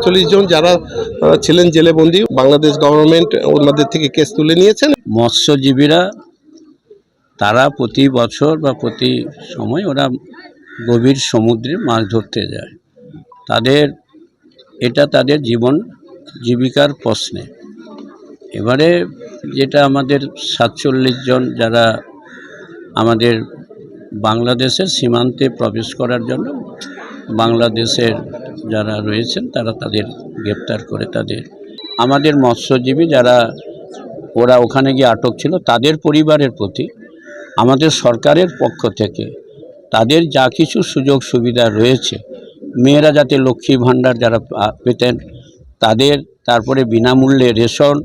47 জন যারা ছিলেন জেলে বন্দী, বাংলাদেশ গভর্নমেন্ট ওনাদের থেকে কেস তুলে নিয়েছেন। মৎস্যজীবীরা তারা প্রতি বছর বা প্রতি সময় ওরা গভীর সমুদ্রে মাছ ধরতে যায়। এটা তাদের জীবন জীবিকার প্রশ্নে। এবারে যেটা আমাদের 47 জন যারা আমাদের বাংলাদেশের সীমান্তে প্রবেশ করার জন্য বাংলাদেশের যারা রয়েছেন তারা তাদের গ্রেপ্তার করে আমাদের মৎস্যজীবী যারা ওরা ওখানে গিয়ে আটক ছিল তাদের পরিবারের প্রতি আমাদের সরকারের পক্ষ থেকে তাদের যা কিছু সুযোগ সুবিধা রয়েছে, মেয়েরা যাতে লক্ষ্মী ভাণ্ডার যারা পেতেন তাদের, তারপরে বিনামূল্যে রেশন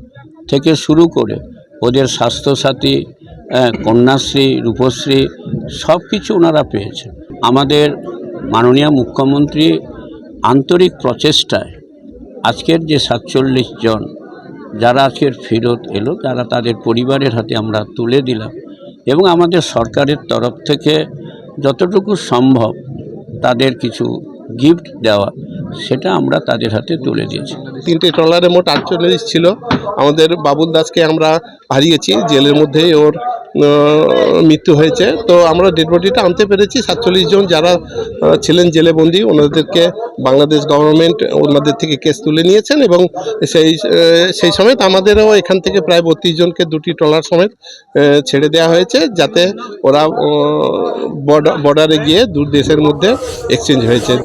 থেকে শুরু করে ওদের স্বাস্থ্যসাথী, কন্যাশ্রী, রূপশ্রী সব কিছু ওনারা পেয়েছেন। আমাদের মাননীয় মুখ্যমন্ত্রী আন্তরিক প্রচেষ্টায় আজকের যে 47 জন যারা আজকের ফেরত এলো তারা তাদের পরিবারের হাতে আমরা তুলে দিলাম এবং আমাদের সরকারের তরফ থেকে যতটুকু সম্ভব তাদের কিছু গিফট দেওয়া সেটা আমরা তাদের হাতে তুলে দিয়েছি। 3টে ট্রলারে মোট 48 ছিল। আমাদের বাবুল দাসকে আমরা হারিয়েছি, জেলের মধ্যেই ওর মৃত্যু হয়েছে। তো আমরা ডেড বডিটা আনতে পেরেছি। 47 জন যারা ছিলেন জেলে বন্দী ওনাদেরকে বাংলাদেশ গভর্নমেন্ট ওনাদের থেকে কেস তুলে নিয়েছেন এবং সেই সমেত আমাদেরও এখান থেকে প্রায় 32 জনকে 2টি ট্রলার সমেত ছেড়ে দেওয়া হয়েছে, যাতে ওরা বর্ডারে গিয়ে দূর দেশের মধ্যে এক্সচেঞ্জ হয়েছে।